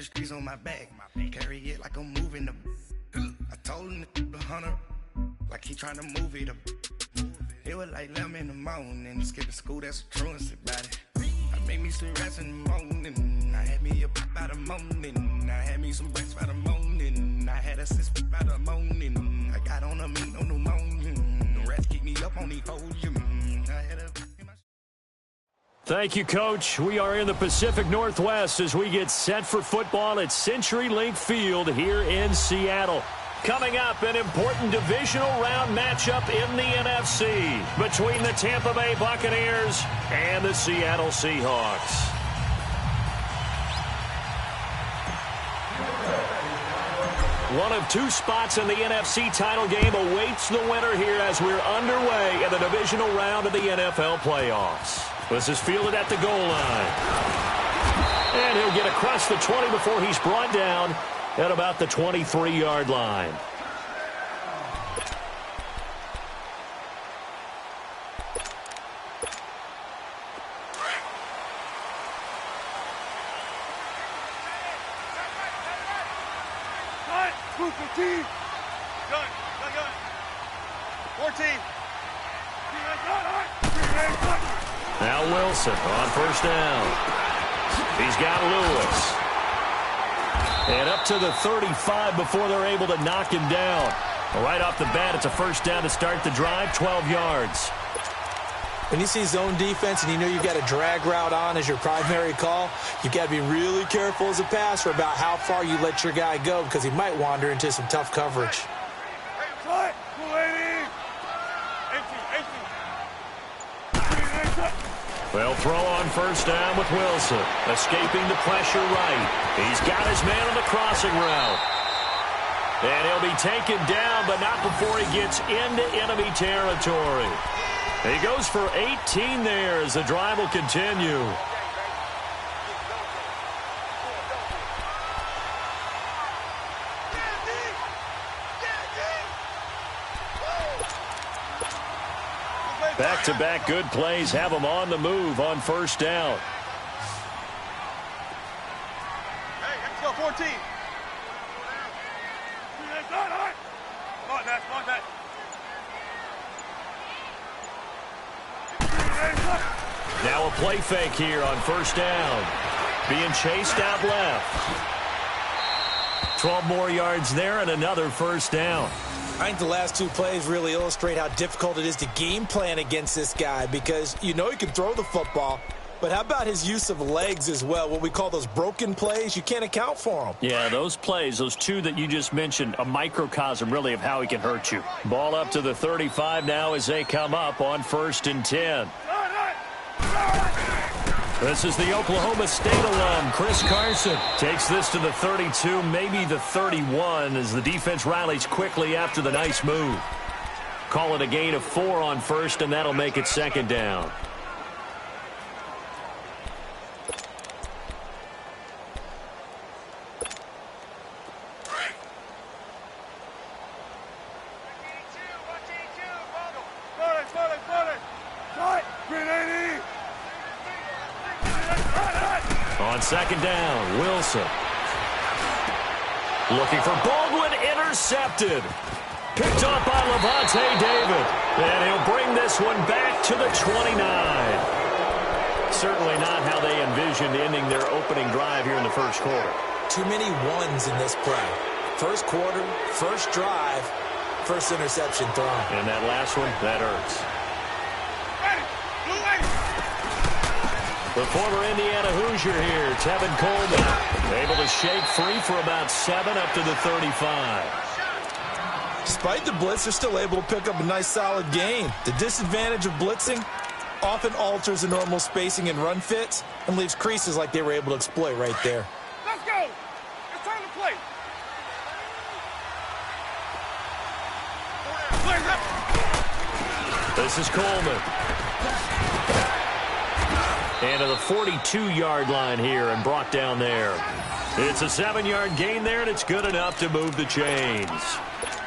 the streets on my back. Carry it like I'm moving the. I told him the hunter, like he trying to move it up. It was like 11 in the morning, skipping school, that's a truancy about it. I made me some rest in the morning, I had me a by the morning, I had me some breakfast by the morning, I had a sis by the morning, I got on a meat, no pneumonia, the rats keep me up on the podium, I had a... Thank you, Coach. We are in the Pacific Northwest as we get set for football at CenturyLink Field here in Seattle. Coming up, an important divisional round matchup in the NFC between the Tampa Bay Buccaneers and the Seattle Seahawks. One of two spots in the NFC title game awaits the winner here as we're underway in the divisional round of the NFL playoffs. This is fielded at the goal line. And he'll get across the 20 before he's brought down at about the 23-yard line. Gun. 14. Now Wilson on first down. He's got Lewis. And up to the 35 before they're able to knock him down. Right off the bat, it's a first down to start the drive, 12 yards. When you see zone defense and you know you've got a drag route on as your primary call, you've got to be really careful as a passer about how far you let your guy go because he might wander into some tough coverage. They'll throw on first down with Wilson. Escaping the pressure right. He's got his man on the crossing route. And he'll be taken down, but not before he gets into enemy territory. He goes for 18 there as the drive will continue. Back-to-back good plays have him on the move on first down. Hey, let's go 14. Now a play fake here on first down. Being chased out left. 12 more yards there and another first down. I think the last two plays really illustrate how difficult it is to game plan against this guy because you know he can throw the football, but how about his use of legs as well? What we call those broken plays, you can't account for them. Yeah, those plays, those two that you just mentioned, a microcosm really of how he can hurt you. Ball up to the 35 now as they come up on first and 10. This is the Oklahoma State alum, Chris Carson. Takes this to the 32, maybe the 31, as the defense rallies quickly after the nice move. Call it a gain of 4 on first, and that'll make it second down. On second down, Wilson. Looking for Baldwin, intercepted. Picked up by Levante David. And he'll bring this one back to the 29. Certainly not how they envisioned ending their opening drive here in the first quarter. Too many ones in this play. First quarter, first drive, first interception thrown. And that last one, that hurts. The former Indiana Hoosier here, Tevin Coleman, able to shake free for about 7 up to the 35. Despite the blitz, they're still able to pick up a nice solid gain. The disadvantage of blitzing often alters the normal spacing and run fits and leaves creases like they were able to exploit right there. Let's go. It's time to play. This is Coleman. And to the 42-yard line here and brought down there. It's a 7-yard gain there, and it's good enough to move the chains.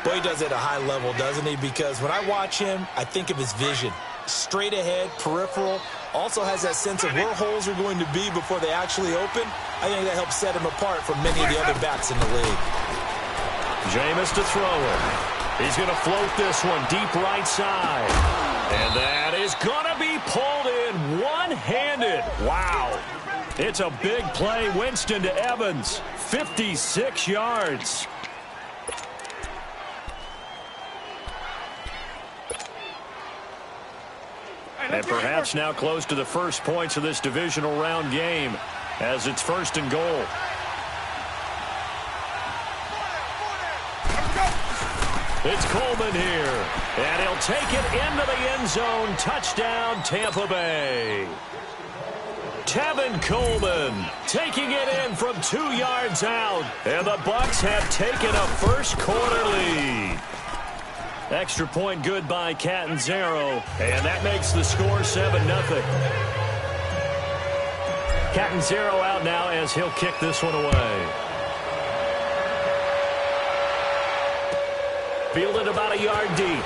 Boy, he does it at a high level, doesn't he? Because when I watch him, I think of his vision. Straight ahead, peripheral, Also has that sense of where holes are going to be before they actually open. I think that helps set him apart from many of the other backs in the league. Jameis to throw it. He's going to float this one deep right side. And that is going to be pulled in one-handed. Wow. It's a big play. Winston to Evans. 56 yards. And perhaps now close to the first points of this divisional round game as it's 1st and goal. It's Coleman here, and he'll take it into the end zone. Touchdown, Tampa Bay. Tevin Coleman taking it in from 2 yards out, and the Bucs have taken a first quarter lead. Extra point good by Catanzaro, and that makes the score 7-0. Catanzaro out now as he'll kick this one away. Fielded about a yard deep.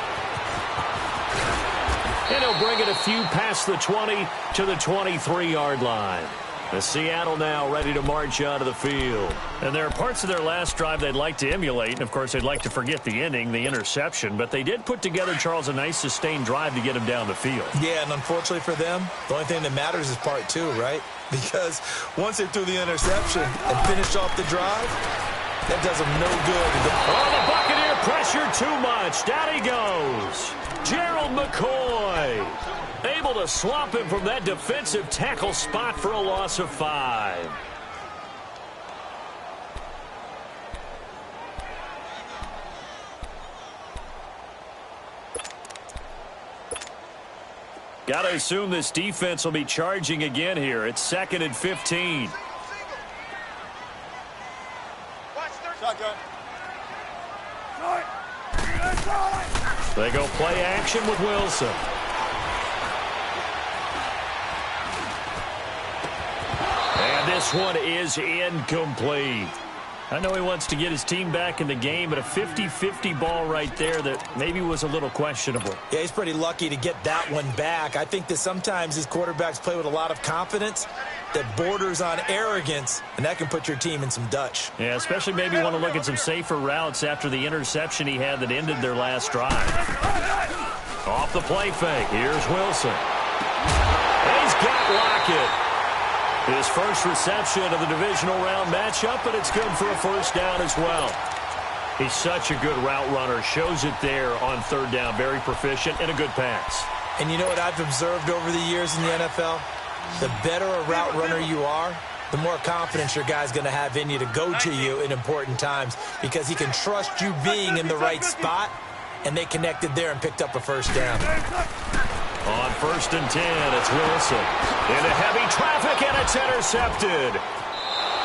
And he'll bring it a few past the 20 to the 23-yard line. The Seattle now ready to march out of the field. And there are parts of their last drive they'd like to emulate. And, of course, they'd like to forget the ending, the interception. But they did put together, Charles, a nice sustained drive to get him down the field. Yeah, and unfortunately for them, the only thing that matters is part 2, right? Because once they threw the interception and finished off the drive, that does them no good. Oh, the Buccaneer pressure too much. Down he goes. Gerald McCoy able to swamp him from that defensive tackle spot for a loss of 5. Got to assume this defense will be charging again here. It's 2nd and 15. Shotgun. They go play action with Wilson. And this one is incomplete. I know he wants to get his team back in the game, but a 50-50 ball right there that maybe was a little questionable. Yeah, he's pretty lucky to get that one back. I think that sometimes these quarterbacks play with a lot of confidence that borders on arrogance, and that can put your team in some Dutch. Yeah, especially maybe want to look at some safer routes after the interception he had that ended their last drive. Off the play fake. Here's Wilson. He's got Lockett. His first reception of the divisional round matchup, but it's good for a first down as well. He's such a good route runner. Shows it there on 3rd down. Very proficient and a good pass. And you know what I've observed over the years in the NFL? The better a route runner you are, the more confidence your guy's going to have in you to go to you in important times because he can trust you being in the right spot, and they connected there and picked up a first down. On 1st and 10, it's Wilson. Into heavy traffic, and it's intercepted.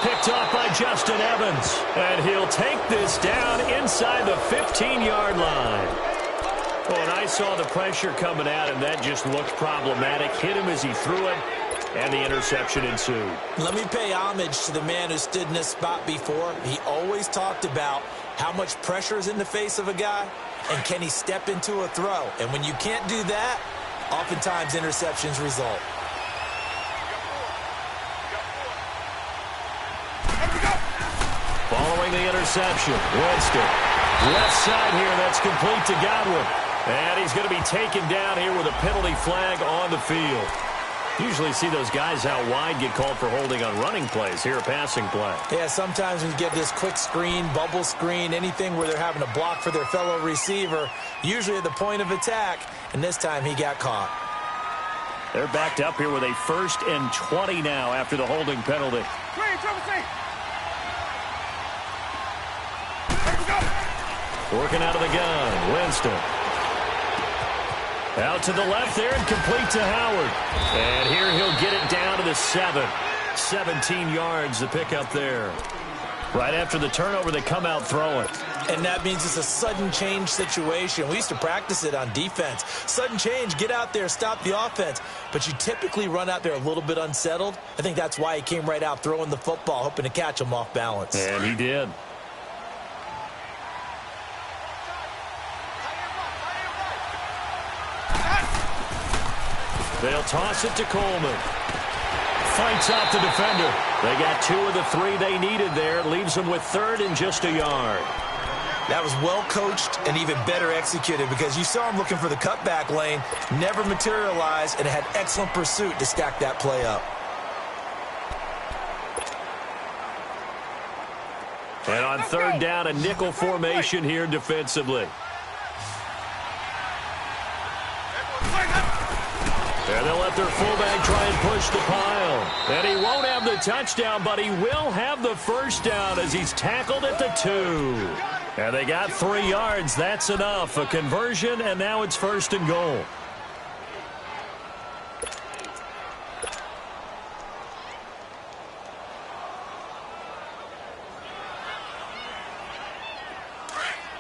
Picked off by Justin Evans. And he'll take this down inside the 15-yard line. Oh, and I saw the pressure coming at him. That just looked problematic. Hit him as he threw it, and the interception ensued. Let me pay homage to the man who stood in this spot before. He always talked about how much pressure is in the face of a guy, and can he step into a throw. And when you can't do that, oftentimes interceptions result. Following the interception, Winston. Left side here, that's complete to Godwin. And he's going to be taken down here with a penalty flag on the field. Usually see those guys out wide get called for holding on running plays. Here, a passing play. Yeah, sometimes when you get this quick screen, bubble screen, anything where they're having to block for their fellow receiver, usually at the point of attack, and this time he got caught. They're backed up here with a 1st and 20 now after the holding penalty. Working out of the gun, Winston. Out to the left there and complete to Howard. And here he'll get it down to the 7. 17 yards to pick up there. Right after the turnover, they come out throwing. And that means it's a sudden change situation. We used to practice it on defense. Sudden change, get out there, stop the offense. But you typically run out there a little bit unsettled. I think that's why he came right out throwing the football, hoping to catch him off balance. And he did. They'll toss it to Coleman. Fights out the defender. They got 2 of the 3 they needed there. Leaves them with 3rd and just a yard. That was well coached and even better executed because you saw him looking for the cutback lane, never materialized, and had excellent pursuit to stack that play up. And on 3rd down, a nickel formation here defensively. And they'll let their fullback try and push the pile. And he won't have the touchdown, but he will have the first down as he's tackled at the 2. And they got 3 yards. That's enough. A conversion, and now it's 1st and goal.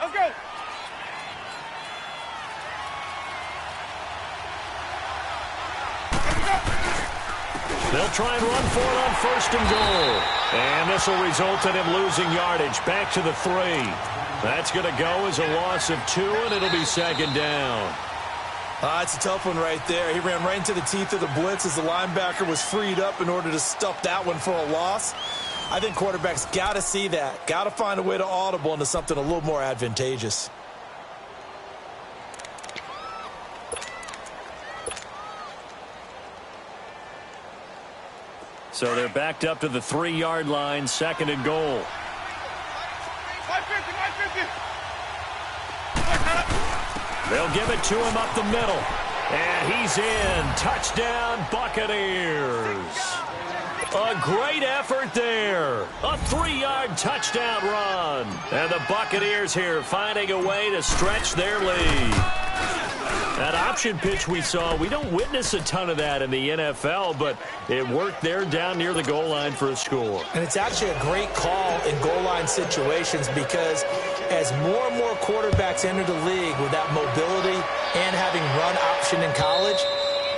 Let's go. They'll try and run for it on 1st and goal. And this will result in him losing yardage back to the 3. That's going to go as a loss of 2, and it'll be 2nd down. It's a tough one right there. He ran right into the teeth of the blitz as the linebacker was freed up in order to stuff that one for a loss. I think quarterbacks got to see that. Got to find a way to audible into something a little more advantageous. So they're backed up to the 3-yard line, 2nd and goal. 550. They'll give it to him up the middle. And he's in. Touchdown, Buccaneers. A great effort there. A 3-yard touchdown run. And the Buccaneers here finding a way to stretch their lead. That option pitch we saw, we don't witness a ton of that in the NFL, but it worked there down near the goal line for a score. And it's actually a great call in goal line situations because as more and more quarterbacks enter the league with that mobility and having run option in college,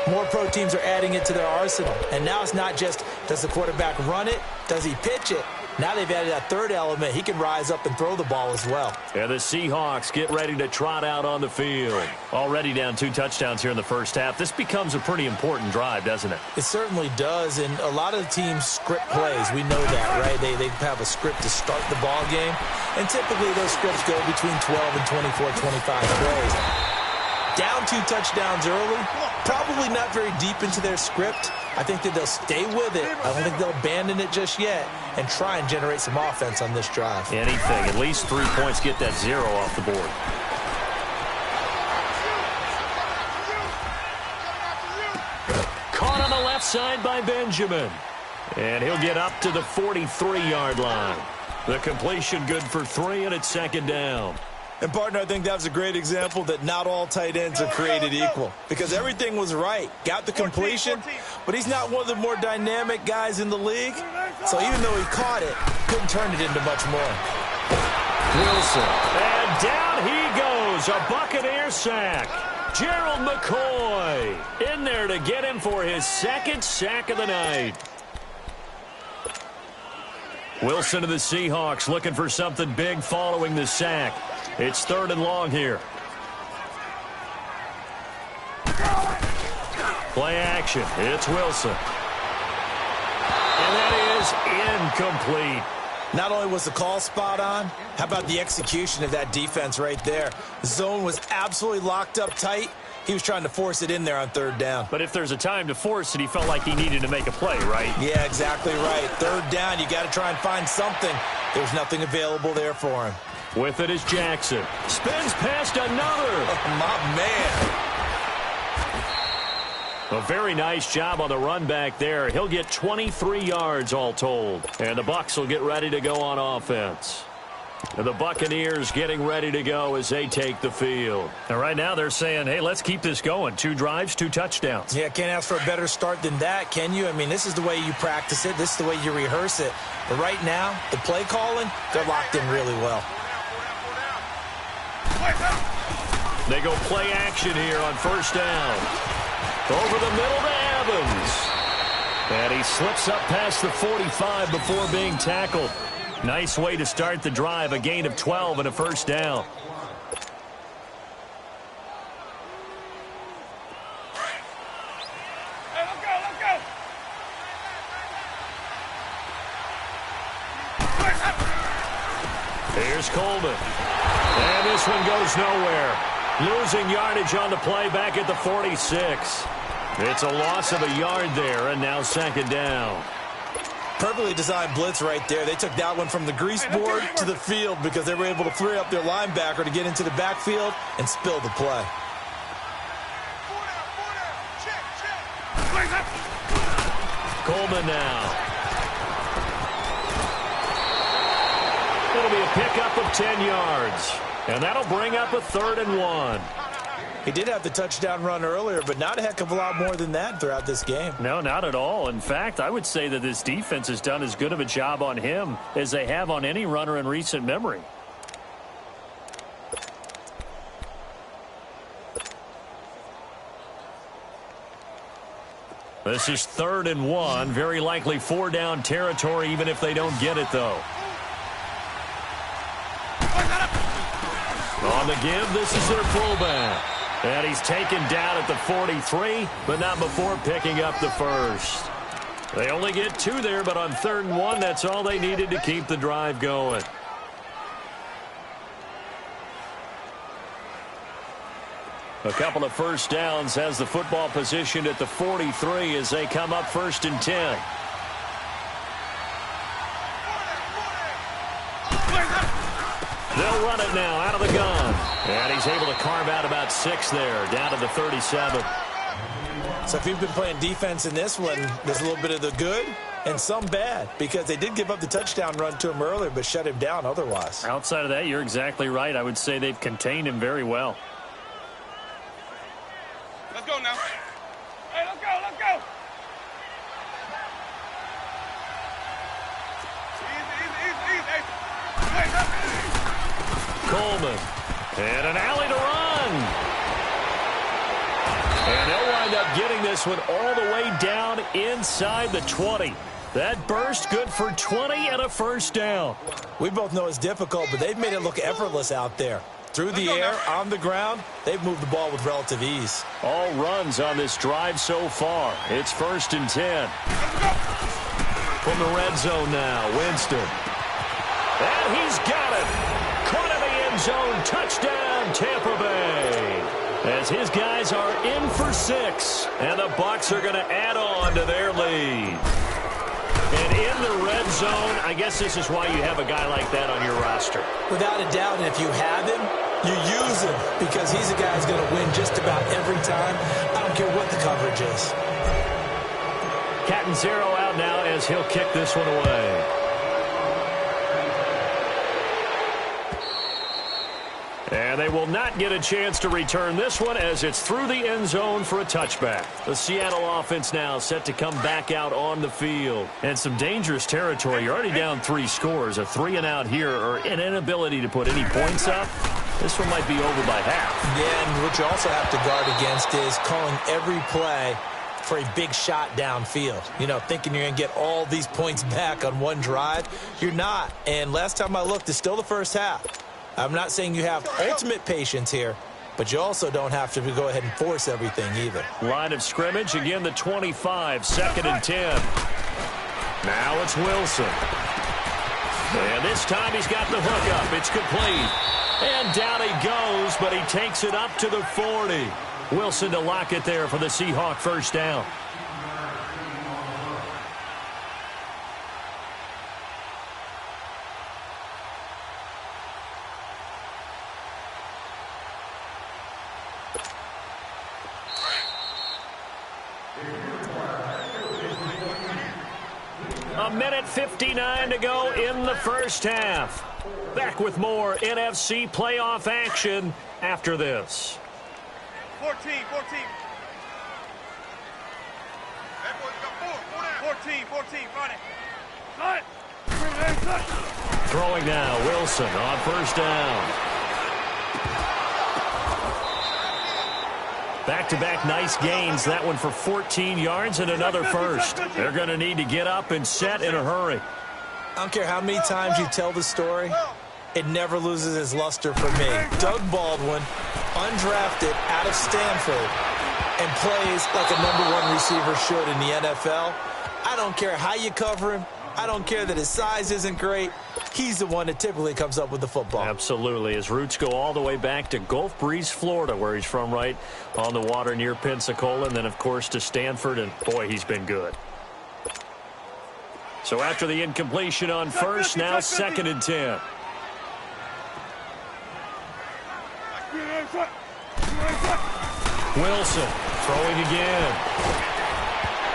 more pro teams are adding it to their arsenal. And now it's not just, does the quarterback run it? Does he pitch it? Now they've added that 3rd element. He can rise up and throw the ball as well. And the Seahawks get ready to trot out on the field. Already down 2 touchdowns here in the first half. This becomes a pretty important drive, doesn't it? It certainly does, and a lot of the teams script plays. We know that, right? They have a script to start the ball game, and typically those scripts go between 12 and 24, 25 plays. Down 2 touchdowns early, probably not very deep into their script. I think that they'll stay with it. I don't think they'll abandon it just yet and try and generate some offense on this drive. Anything. At least 3 points, get that 0 off the board. Caught on the left side by Benjamin. And he'll get up to the 43-yard line. The completion good for 3, and it's 2nd down. And, partner, I think that was a great example that not all tight ends are created equal because everything was right. Got the completion, but he's not one of the more dynamic guys in the league. So even though he caught it, couldn't turn it into much more. Wilson. And down he goes. A Buccaneer sack. Gerald McCoy in there to get him for his 2nd sack of the night. Wilson to the Seahawks looking for something big following the sack. It's 3rd and long here. Play action. It's Wilson. And that is incomplete. Not only was the call spot on, how about the execution of that defense right there? The zone was absolutely locked up tight. He was trying to force it in there on 3rd down. But if there's a time to force it, he felt like he needed to make a play, right? Yeah, exactly right. 3rd down, you got to try and find something. There's nothing available there for him. With it is Jackson. Spins past another. Oh, my man. A very nice job on the run back there. He'll get 23 yards all told. And the Bucs will get ready to go on offense. And the Buccaneers getting ready to go as they take the field. And right now they're saying, hey, let's keep this going. 2 drives, 2 touchdowns. Yeah, can't ask for a better start than that, can you? I mean, this is the way you practice it. This is the way you rehearse it. But right now, the play calling, they're locked in really well. They go play action here on 1st down. Over the middle to Evans. And he slips up past the 45 before being tackled. Nice way to start the drive, a gain of 12 and a 1st down. Here's Coleman. And this one goes nowhere. Losing yardage on the play back at the 46. It's a loss of a yard there, and now second down. Perfectly designed blitz right there. They took that one from the grease board to the field because they were able to free up their linebacker to get into the backfield and spill the play. Coleman now. It'll be a pickup of 10 yards. And that'll bring up a 3rd and 1. He did have the touchdown run earlier, but not a heck of a lot more than that throughout this game. No, not at all. In fact, I would say that this defense has done as good of a job on him as they have on any runner in recent memory. This is 3rd and 1. Very likely 4-down territory, even if they don't get it, though. On the give, this is their fullback. And he's taken down at the 43, but not before picking up the first. They only get 2 there, but on 3rd and 1, that's all they needed to keep the drive going. A couple of first downs has the football positioned at the 43 as they come up 1st and 10. They'll run it now out of the gun. And he's able to carve out about 6 there, down to the 37. So if you've been playing defense in this one, there's a little bit of the good and some bad, because they did give up the touchdown run to him earlier, but shut him down otherwise. Outside of that, you're exactly right. I would say they've contained him very well. Let's go now. Hey, let's go, let's go. Easy. Coleman. And an alley to run. And they'll wind up getting this one all the way down inside the 20. That burst good for 20 and a first down. We both know it's difficult, but they've made it look effortless out there. Through the air, on the ground, they've moved the ball with relative ease. All runs on this drive so far. It's 1st and 10. From the red zone now, Winston. And he's got it. Caught in the end zone. Touchdown, Tampa Bay. As his guys are in for 6. And the Bucs are going to add on to their lead. And in the red zone, I guess this is why you have a guy like that on your roster. Without a doubt, and if you have him, you use him, because he's a guy who's going to win just about every time. I don't care what the coverage is. Catanzaro out now as he'll kick this one away. And they will not get a chance to return this one as it's through the end zone for a touchback. The Seattle offense now set to come back out on the field. And some dangerous territory. You're already down 3 scores. A 3-and-out here or an inability to put any points up. This one might be over by half. Yeah, and what you also have to guard against is calling every play for a big shot downfield. You know, thinking you're going to get all these points back on one drive. You're not. And last time I looked, it's still the first half. I'm not saying you have ultimate patience here, but you also don't have to go ahead and force everything either. Line of scrimmage, again the 25, 2nd and 10. Now it's Wilson. And this time he's got the hook up. It's complete. And down he goes, but he takes it up to the 40. Wilson to lock it there for the Seahawk first down. A minute 59 to go in the first half. Back with more NFC playoff action after this. 14. That boy's got 14, run it. Throwing now, Wilson on first down. Back-to-back nice gains. That one for 14 yards and another first. They're going to need to get up and set in a hurry. I don't care how many times you tell the story, it never loses its luster for me. Doug Baldwin, undrafted out of Stanford, and plays like a #1 receiver should in the NFL. I don't care how you cover him. I don't care that his size isn't great. he's the one that typically comes up with the football. Absolutely. His roots go all the way back to Gulf Breeze, Florida, where he's from, right on the water near Pensacola, and then, of course, to Stanford, and, boy, he's been good. So after the incompletion on first, now 2nd and 10. Wilson throwing again.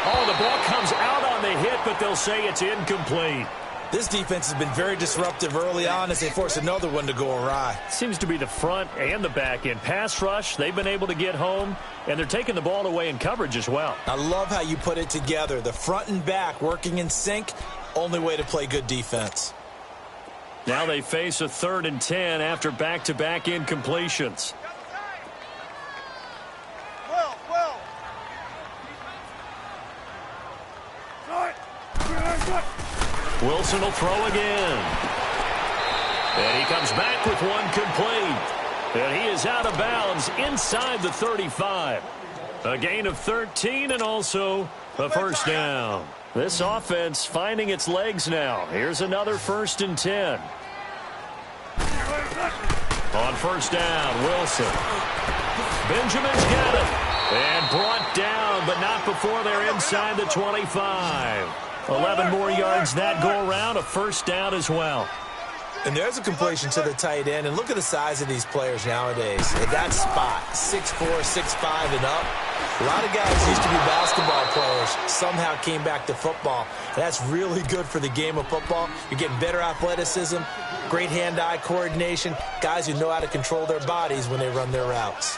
Oh, the ball comes out on the hit, but they'll say it's incomplete. This defense has been very disruptive early on as they force another one to go awry. Seems to be the front and the back end. Pass rush, they've been able to get home, and they're taking the ball away in coverage as well. I love how you put it together. The front and back working in sync, only way to play good defense. Now they face a 3rd and 10 after back-to-back incompletions. Wilson will throw again. And he comes back with one complete. And he is out of bounds inside the 35. A gain of 13 and also a first down. This offense finding its legs now. Here's another 1st and 10. On first down, Wilson. Benjamin's got it. And brought down, but not before they're inside the 25. 11 more yards that go around, a first down as well. And there's a completion to the tight end. And look at the size of these players nowadays. At that spot, 6'4", 6'5", and up. A lot of guys used to be basketball players, somehow came back to football. That's really good for the game of football. You're getting better athleticism, great hand-eye coordination, guys who know how to control their bodies when they run their routes.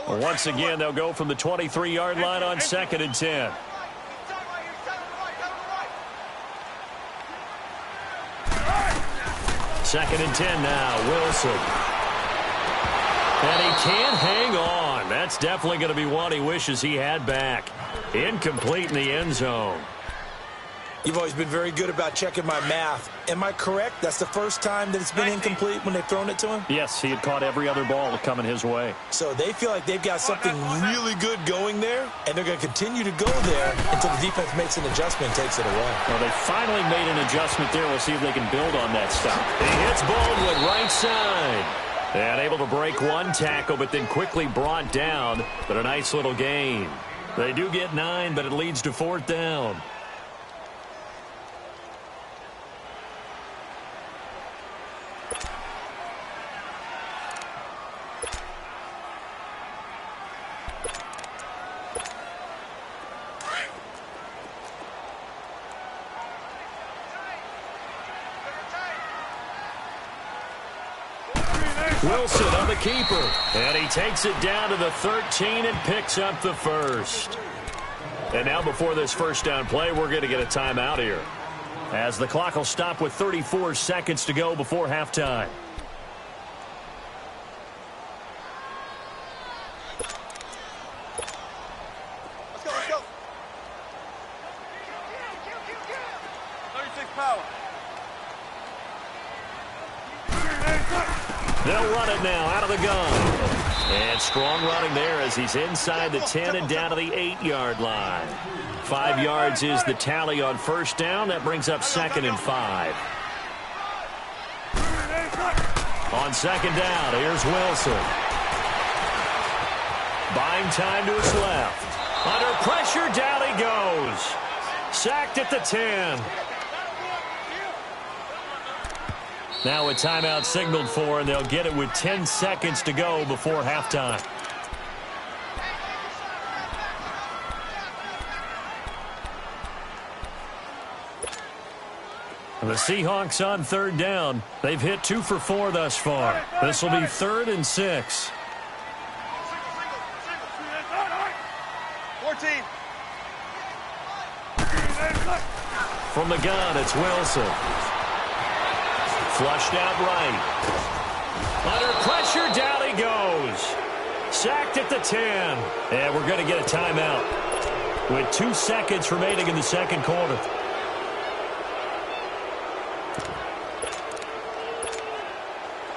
Once again, they'll go from the 23-yard line on 2nd and 10. Second and 10 now, Wilson. And he can't hang on. That's definitely going to be one he wishes he had back. Incomplete in the end zone. You've always been very good about checking my math. Am I correct? That's the first time that it's been incomplete when they've thrown it to him? Yes, he had caught every other ball coming his way. So they feel like they've got something really good going there, and they're going to continue to go there until the defense makes an adjustment and takes it away. Well, they finally made an adjustment there. We'll see if they can build on that stuff. He hits Baldwin right side. And able to break one tackle, but then quickly brought down. But a nice little gain. They do get 9, but it leads to 4th down. Wilson on the keeper. And he takes it down to the 13 and picks up the first. And now before this first down play, we're going to get a timeout here, as the clock will stop with 34 seconds to go before halftime. Let's go. 36 power. They'll run it now out of the gun. And strong running there as he's inside the 10 and down to the 8-yard line. 5 yards is the tally on first down. That brings up 2nd and 5. On 2nd down, here's Wilson. Buying time to his left. Under pressure, down he goes. Sacked at the 10. Now a timeout signaled for, and they'll get it with 10 seconds to go before halftime. The Seahawks on 3rd down. They've hit 2 for 4 thus far. This will be 3rd and 6. 14. From the gun, it's Wilson. Flushed out right. Under pressure, down he goes. Sacked at the 10. And we're going to get a timeout with 2 seconds remaining in the second quarter.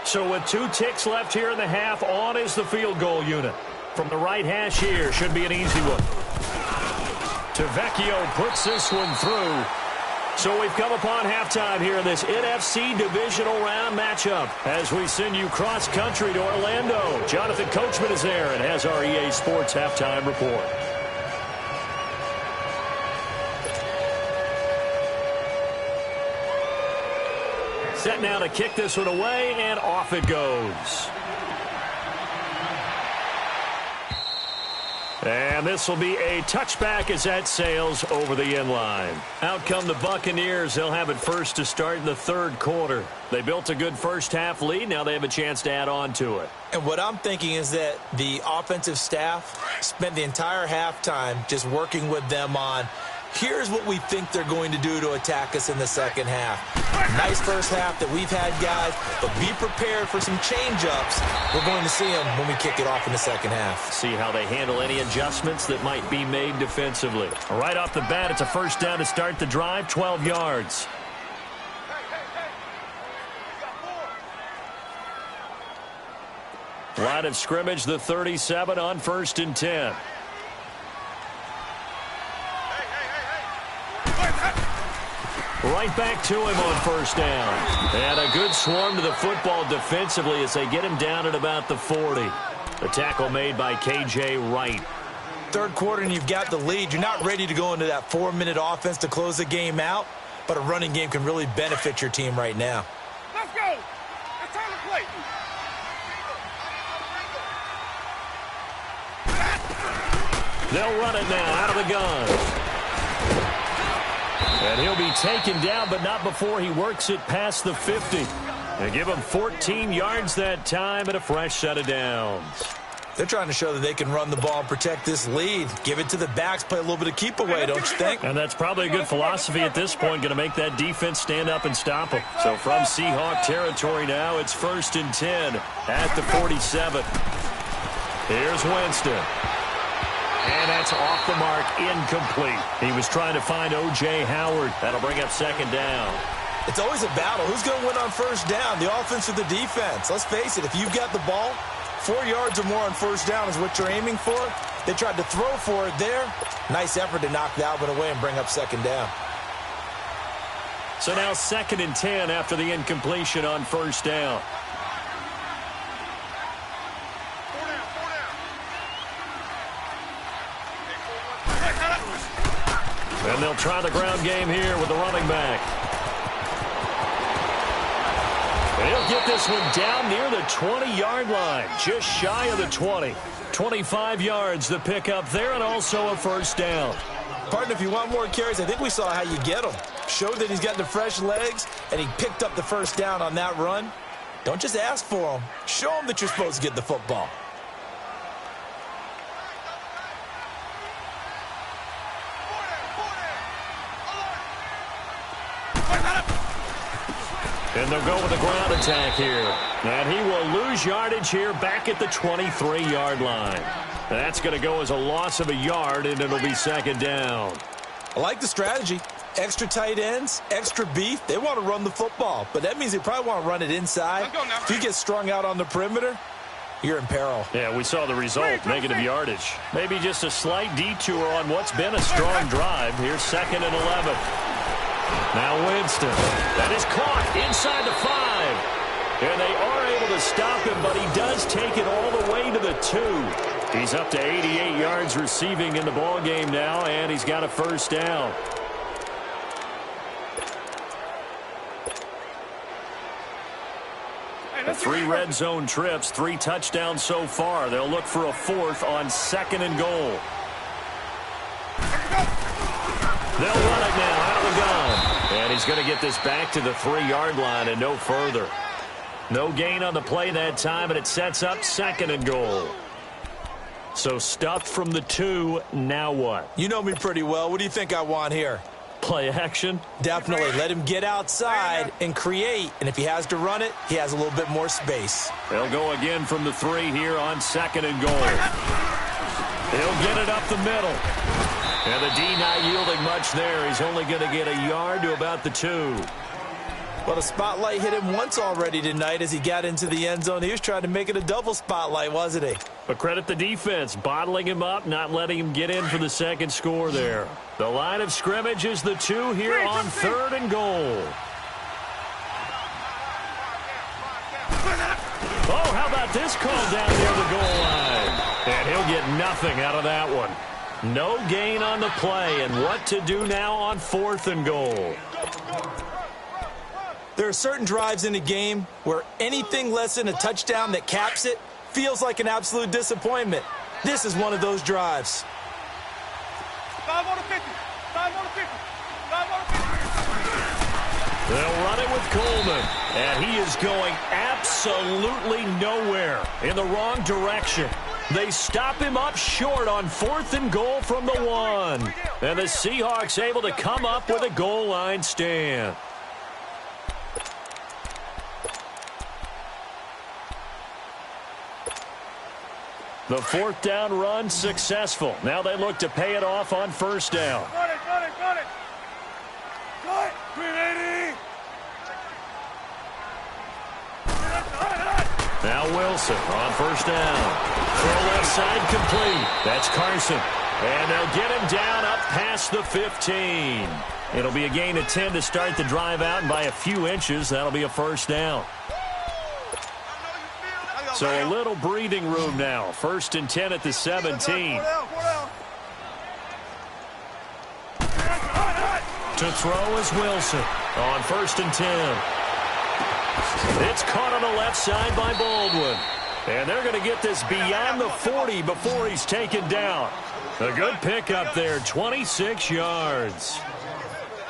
So with 2 ticks left here in the half, on is the field goal unit. From the right hash here, should be an easy one. Tavecchio puts this one through. So we've come upon halftime here in this NFC divisional round matchup as we send you cross-country to Orlando. Jonathan Coachman is there and has our EA Sports halftime report. Set now to kick this one away, and off it goes. And this will be a touchback as that sails over the end line. Out come the Buccaneers. They'll have it first to start in the third quarter. They built a good first-half lead. Now they have a chance to add on to it. And what I'm thinking is that the offensive staff spent the entire halftime just working with them on, here's what we think they're going to do to attack us in the second half. Nice first half that we've had, guys, but be prepared for some change-ups. We're going to see them when we kick it off in the second half. See how they handle any adjustments that might be made defensively. Right off the bat, it's a first down to start the drive, 12 yards. Line of scrimmage, the 37 on 1st and 10. Right back to him on first down. And a good swarm to the football defensively as they get him down at about the 40. The tackle made by K.J. Wright. Third quarter and you've got the lead. You're not ready to go into that 4-minute offense to close the game out, but a running game can really benefit your team right now. Let's go. It's time to play. They'll run it now out of the gun. And he'll be taken down, but not before he works it past the 50. They give him 14 yards that time and a fresh set of downs. They're trying to show that they can run the ball and protect this lead. Give it to the backs, play a little bit of keep away, don't you think? And that's probably a good philosophy at this point, going to make that defense stand up and stop them. So from Seahawk territory now, it's 1st and 10 at the 47. Here's Winston. And that's off the mark, incomplete. He was trying to find O.J. Howard. That'll bring up second down. It's always a battle. Who's going to win on first down, the offense or the defense? Let's face it, if you've got the ball, 4 yards or more on first down is what you're aiming for. They tried to throw for it there. Nice effort to knock that one away and bring up second down. So now 2nd and 10 after the incompletion on first down. And they'll try the ground game here with the running back. And he'll get this one down near the 20-yard line, just shy of the 20. 25 yards the pick up there, and also a first down. Partner, if you want more carries, I think we saw how you get them. Showed that he's got the fresh legs, and he picked up the first down on that run. Don't just ask for them. Show them that you're supposed to get the football. And they'll go with a ground attack here. And he will lose yardage here back at the 23-yard line. That's going to go as a loss of a yard, and it'll be second down. I like the strategy. Extra tight ends, extra beef. They want to run the football, but that means they probably want to run it inside. If you get strung out on the perimeter, you're in peril. Yeah, we saw the result, negative yardage. Maybe just a slight detour on what's been a strong drive. Here's 2nd and 11. Now Winston. That is caught inside the 5. And they are able to stop him, but he does take it all the way to the 2. He's up to 88 yards receiving in the ballgame now, and he's got a first down. The 3 red zone trips, 3 touchdowns so far. They'll look for a 4th on 2nd and goal. They'll run it now out of the gun. And he's going to get this back to the 3-yard line and no further. No gain on the play that time, and it sets up 2nd and goal. So stuffed from the 2, now what? You know me pretty well. What do you think I want here? Play action? Definitely. Let him get outside and create. And if he has to run it, he has a little bit more space. They'll go again from the 3 here on 2nd and goal. He'll get it up the middle. And the D not yielding much there. He's only going to get a yard to about the 2. Well, the spotlight hit him once already tonight as he got into the end zone. He was trying to make it a double spotlight, wasn't he? But credit the defense, bottling him up, not letting him get in for the second score there. The line of scrimmage is the 2 here on 3rd and goal. Oh, how about this call down near the goal line? And he'll get nothing out of that one. No gain on the play, and what to do now on 4th and goal. There are certain drives in the game where anything less than a touchdown that caps it feels like an absolute disappointment. This is one of those drives. 5 on the 50. 5 on the 50. 5 on the 50. They'll run it with Coleman, and he is going absolutely nowhere, in the wrong direction. They stop him up short on 4th and goal from the 1. And the Seahawks able to come up with a goal line stand. The 4th down run successful. Now they look to pay it off on 1st down. Got it. Got it. Got it. Got it. 380. Now Wilson on 1st down. Throw left side complete. That's Carson. And they'll get him down up past the 15. It'll be a gain of 10 to start the drive out, and by a few inches, that'll be a 1st down. So a little breathing room now. 1st and 10 at the 17. To throw is Wilson on 1st and 10. It's caught on the left side by Baldwin. And they're going to get this beyond the 40 before he's taken down. A good pickup there, 26 yards.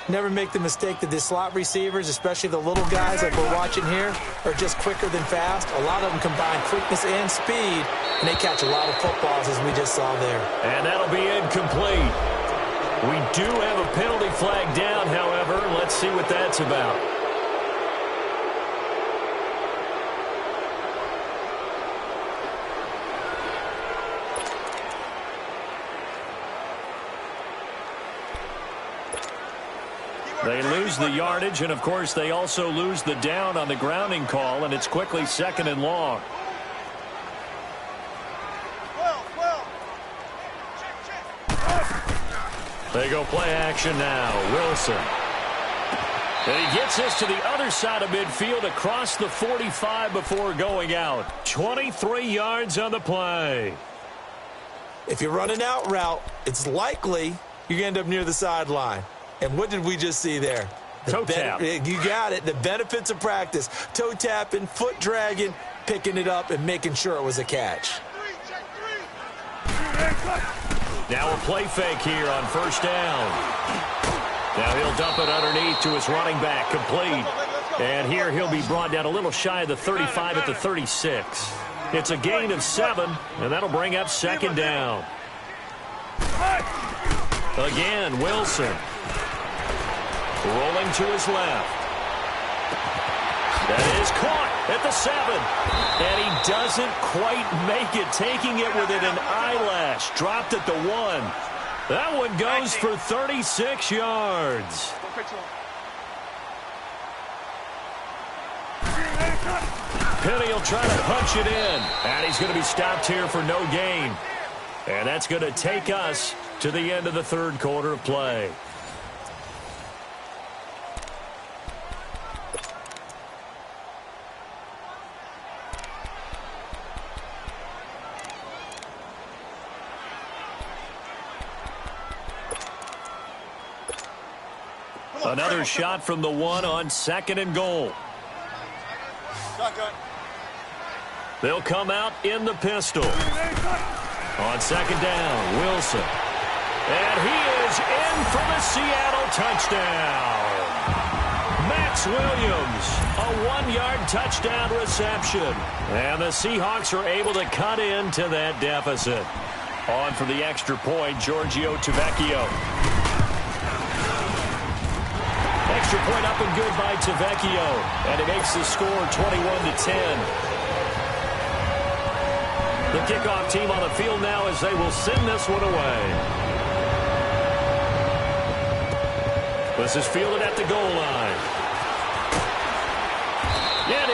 Never make the mistake that the slot receivers, especially the little guys like we're watching here, are just quicker than fast. A lot of them combine quickness and speed, and they catch a lot of footballs, as we just saw there. And that'll be incomplete. We do have a penalty flag down, however. Let's see what that's about. They lose the yardage, and, of course, they also lose the down on the grounding call, and it's quickly 2nd and long. They go play action now. Wilson. And he gets this to the other side of midfield across the 45 before going out. 23 yards on the play. If you run an out route, it's likely you end up near the sideline. And what did we just see there? Toe tap. You got it. The benefits of practice. Toe tapping, foot dragging, picking it up, and making sure it was a catch. Now a play fake here on 1st down. Now he'll dump it underneath to his running back, complete. And here he'll be brought down a little shy of the 35 at the 36. It's a gain of 7, and that'll bring up 2nd down. Again, Wilson. Rolling to his left. That is caught at the 7. And he doesn't quite make it, taking it within an eyelash. Dropped at the 1. That one goes for 36 yards. Penny will try to punch it in. And he's going to be stopped here for no gain. And that's going to take us to the end of the 3rd quarter of play. Another shot from the 1 on 2nd and goal. They'll come out in the pistol. On 2nd down, Wilson. And he is in for the Seattle touchdown. Max Williams, a 1-yard touchdown reception. And the Seahawks are able to cut into that deficit. On for the extra point, Giorgio Tavecchio. Extra point up and good by Tavecchio. And it makes the score 21-10. The kickoff team on the field now as they will send this one away. This is fielded at the goal line.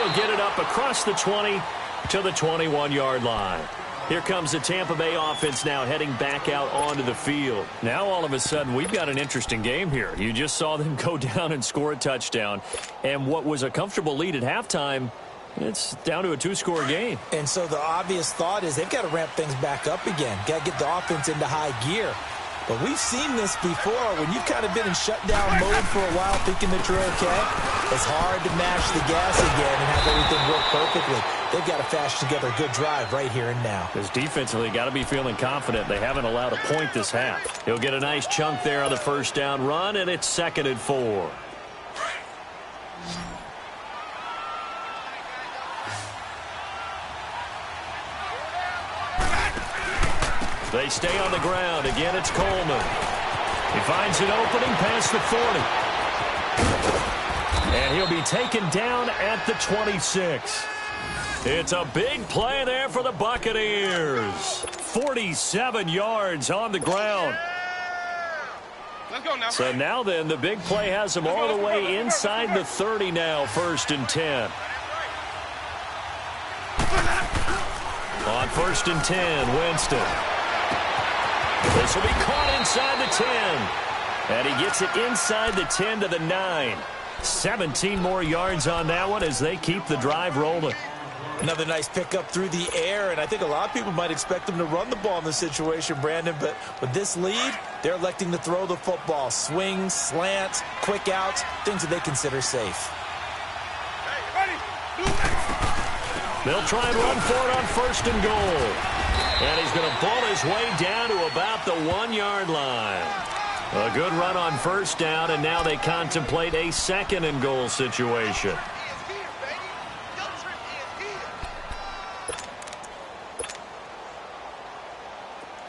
they'll get it up across the 20 to the 21-yard line. Here comes the Tampa Bay offense now heading back out onto the field. Now all of a sudden we've got an interesting game here. You just saw them go down and score a touchdown. And what was a comfortable lead at halftime, it's down to a two-score game. And so the obvious thought is they've got to ramp things back up again. Got to get the offense into high gear. But we've seen this before when you've kind of been in shutdown mode for a while thinking that you're okay. It's hard to mash the gas again and have everything work perfectly. They've got to fashion together a good drive right here and now. Because defensively, got to be feeling confident. They haven't allowed a point this half. He'll get a nice chunk there on the first down run, and it's 2nd and 4. They stay on the ground. Again, it's Coleman. He finds an opening past the 40. And he'll be taken down at the 26. It's a big play there for the Buccaneers. 47 yards on the ground. Let's go now. So now then, the big play has them all the way inside the 30 now, 1st and 10. On 1st and 10, Winston. This will be caught inside the 10. And he gets it inside the 10 to the 9. 17 more yards on that one as they keep the drive rolling. Another nice pickup through the air, and I think a lot of people might expect them to run the ball in this situation, Brandon, but with this lead, they're electing to throw the football. Swings, slants, quick outs, things that they consider safe. They'll try and run for it on 1st and goal. And he's going to ball his way down to about the 1-yard line. A good run on 1st down, and now they contemplate a 2nd and goal situation.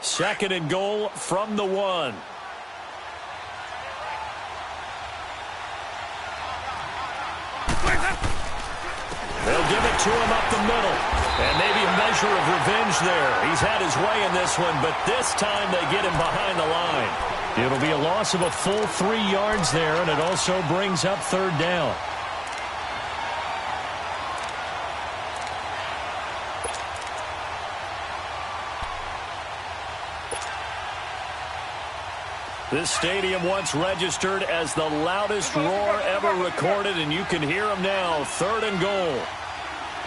Second and goal from the 1. They'll give it to him up the middle. And maybe a measure of revenge there. He's had his way in this one, but this time they get him behind the line. It'll be a loss of a full 3 yards there, and it also brings up 3rd down. This stadium once registered as the loudest roar ever recorded, and you can hear them now. 3rd and goal.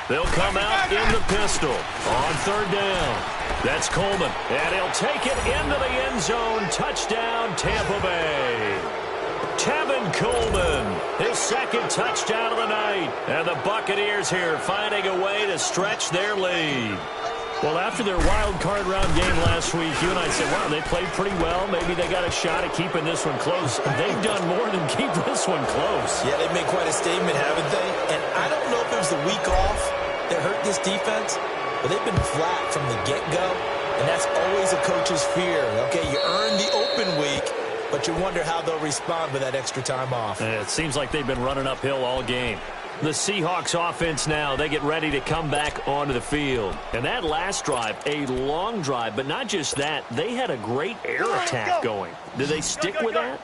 They'll come out in the pistol on 3rd down. That's Coleman, and he'll take it into the end zone. Touchdown, Tampa Bay. Tevin Coleman, his 2nd touchdown of the night. And the Buccaneers here finding a way to stretch their lead. Well, after their wild card round game last week, you and I said, wow, they played pretty well. Maybe they got a shot at keeping this one close. They've done more than keep this one close. Yeah, they've made quite a statement, haven't they? And I don't know if it was the week off that hurt this defense, but they've been flat from the get-go, and that's always a coach's fear. Okay, you earn the open week, but you wonder how they'll respond with that extra time off. It seems like they've been running uphill all game. The Seahawks offense now, they get ready to come back onto the field. And that last drive, a long drive, but not just that, they had a great air attack going. Did they stick with that?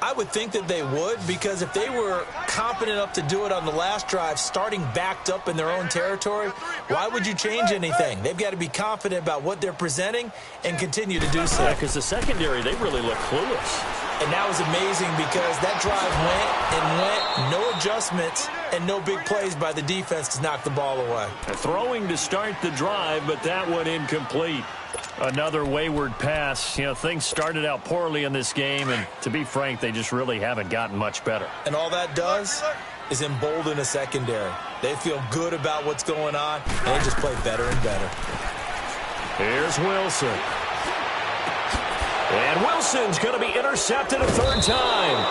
I would think that they would, because if they were confident enough to do it on the last drive, starting backed up in their own territory, why would you change anything? They've got to be confident about what they're presenting and continue to do so. Yeah, because the secondary, they really look clueless. And that was amazing because that drive went, no adjustments, and no big plays by the defense to knock the ball away. Throwing to start the drive, but that one incomplete. Another wayward pass. You know, things started out poorly in this game, and to be frank, they just really haven't gotten much better. And all that does is embolden a secondary. They feel good about what's going on, and they just play better and better. Here's Wilson. And Wilson's going to be intercepted a 3rd time.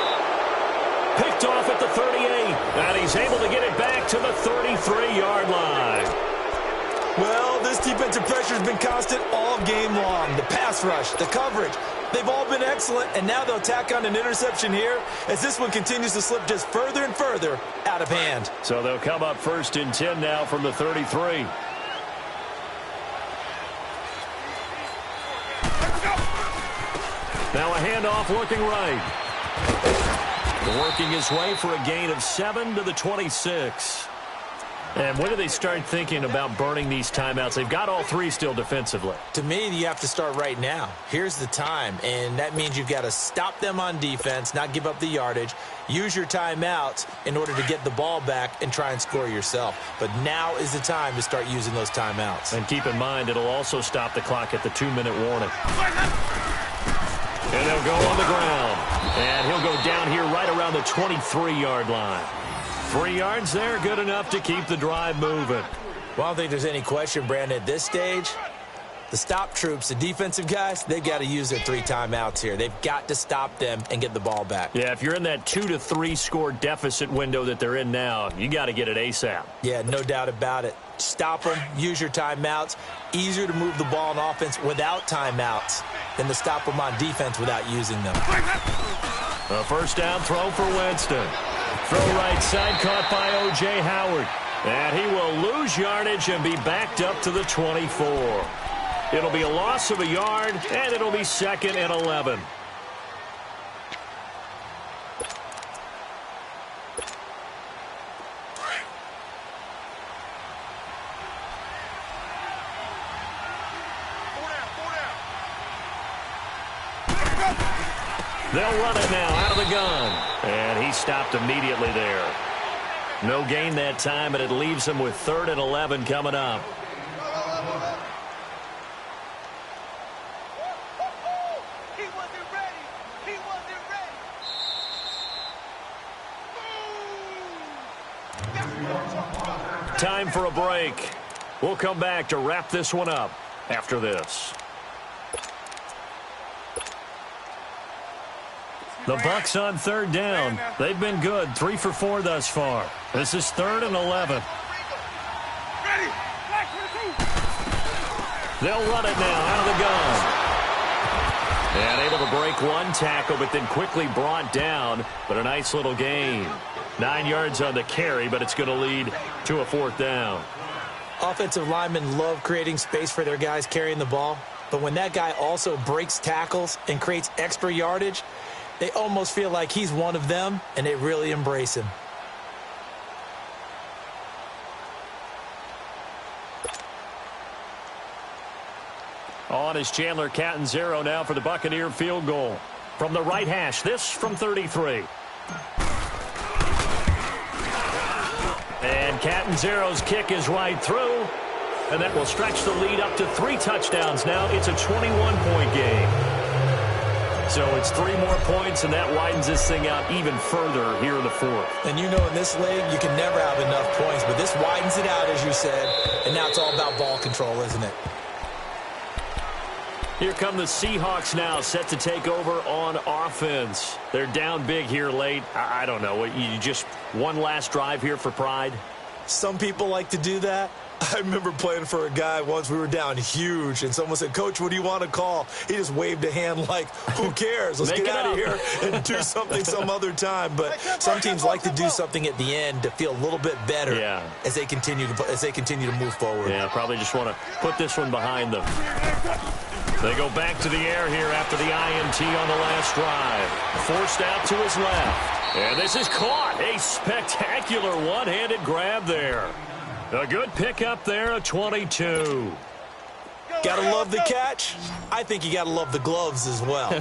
Picked off at the 38, and he's able to get it back to the 33-yard line. Well, this defensive pressure has been constant all game long. The pass rush, the coverage, they've all been excellent, and now they'll tack on an interception here as this one continues to slip just further and further out of hand. So they'll come up 1st and 10 now from the 33. Now a handoff looking right. Working his way for a gain of 7 to the 26. And when do they start thinking about burning these timeouts? They've got all three still defensively. To me, you have to start right now. Here's the time, and that means you've got to stop them on defense, not give up the yardage, use your timeouts in order to get the ball back and try and score yourself. But now is the time to start using those timeouts. And keep in mind, it'll also stop the clock at the 2-minute warning. And they'll go on the ground. And he'll go down here right around the 23-yard line. 3 yards there, good enough to keep the drive moving. Well, I don't think there's any question, Brandon, at this stage, the stop troops, the defensive guys, they've got to use their 3 timeouts here. They've got to stop them and get the ball back. Yeah, if you're in that 2 to 3 score deficit window that they're in now, you got to get it ASAP. Yeah, no doubt about it. Stop them, use your timeouts. Easier to move the ball on offense without timeouts than to stop them on defense without using them. A first down throw for Winston. Throw right side, caught by O.J. Howard. And he will lose yardage and be backed up to the 24. It'll be a loss of a yard, and it'll be 2nd and 11. They'll run it now out of the gun. And he stopped immediately there. No gain that time, but it leaves him with 3rd and 11 coming up. He wasn't ready. He wasn't ready. Time for a break. We'll come back to wrap this one up after this. The Bucs on 3rd down. They've been good, 3 for 4 thus far. This is 3rd and 11. They'll run it now out of the gun. And able to break one tackle, but then quickly brought down. But a nice little gain. 9 yards on the carry, but it's going to lead to a 4th down. Offensive linemen love creating space for their guys carrying the ball. But when that guy also breaks tackles and creates extra yardage, they almost feel like he's one of them, and they really embrace him. On is Chandler Catanzaro now for the Buccaneer field goal. From the right hash, this from 33. And Catanzaro's kick is right through. And that will stretch the lead up to 3 touchdowns now. It's a 21-point game. So it's 3 more points, and that widens this thing out even further here in the 4th. And you know in this league, you can never have enough points, but this widens it out, as you said, and now it's all about ball control, isn't it? Here come the Seahawks now, set to take over on offense. They're down big here late. I don't know. You just one last drive here for pride? Some people like to do that. I remember playing for a guy once. We were down huge, and someone said, "Coach, what do you want to call?" He just waved a hand like, who cares? Let's get out of here and do something some other time. But some teams like to do something at the end to feel a little bit better as they continue to move forward. Yeah, probably just want to put this one behind them. They go back to the air here after the INT on the last drive. Forced out to his left. And this is caught. A spectacular one-handed grab there. A good pickup there, a 22. Gotta love the catch. I think you gotta love the gloves as well.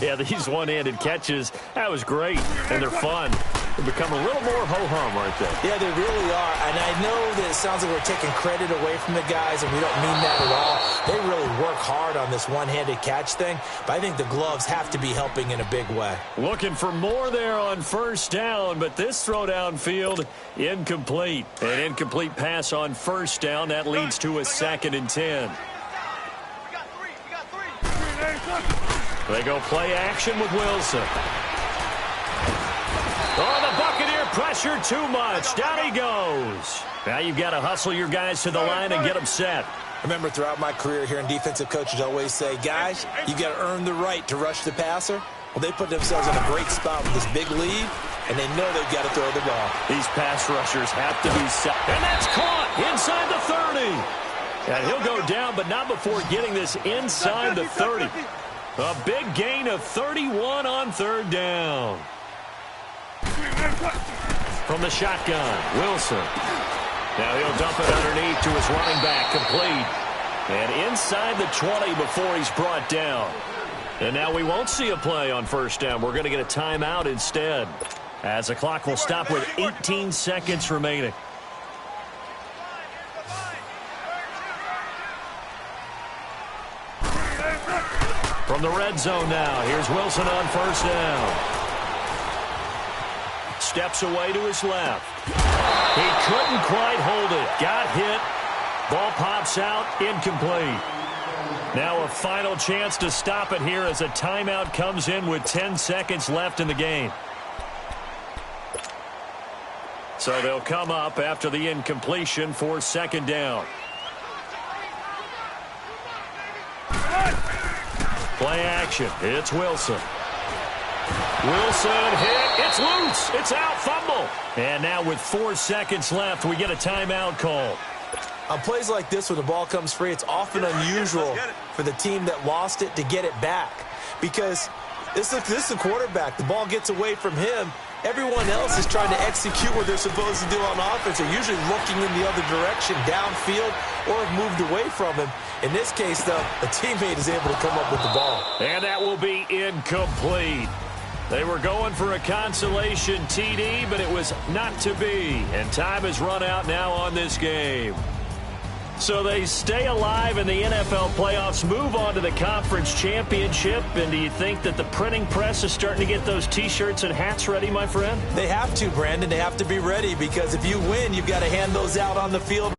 Yeah, these one-handed catches, that was great, and they're fun. They become a little more ho-hum, aren't they? Yeah, they really are, and I know that it sounds like we're taking credit away from the guys, and we don't mean that at all. They really work hard on this one-handed catch thing, but I think the gloves have to be helping in a big way. Looking for more there on first down, but this throw downfield, incomplete. An incomplete pass on first down, that leads to a 2nd and 10. They go play action with Wilson. Oh, the Buccaneer pressure too much. Down he goes. Now you've got to hustle your guys to the line and get them set. I remember throughout my career here in defensive coaches always say, guys, you got to earn the right to rush the passer. Well, they put themselves in a great spot with this big lead, and they know they've got to throw the ball. These pass rushers have to be set. And that's caught inside the 30. And he'll go down, but not before getting this inside the 30. A big gain of 31 on 3rd down. From the shotgun, Wilson. Now he'll dump it underneath to his running back, complete. And inside the 20 before he's brought down. And now we won't see a play on first down. We're going to get a timeout instead, as the clock will stop with 18 seconds remaining. From the red zone now, here's Wilson on first down. Steps away to his left. He couldn't quite hold it. Got hit. Ball pops out, incomplete. Now a final chance to stop it here as a timeout comes in with 10 seconds left in the game. So they'll come up after the incompletion for second down. Play action. It's Wilson. Wilson hit. It's loose. It's out. Fumble. And now with 4 seconds left, we get a timeout call. On plays like this where the ball comes free, it's often unusual for the team that lost it to get it back. Because this is the quarterback. The ball gets away from him. Everyone else is trying to execute what they're supposed to do on offense. They're usually looking in the other direction, downfield, or have moved away from him. In this case, though, a teammate is able to come up with the ball. And that will be incomplete. They were going for a consolation TD, but it was not to be. And time has run out now on this game. So they stay alive in the NFL playoffs, move on to the conference championship. And do you think that the printing press is starting to get those T-shirts and hats ready, my friend? They have to, Brandon. They have to be ready because if you win, you've got to hand those out on the field.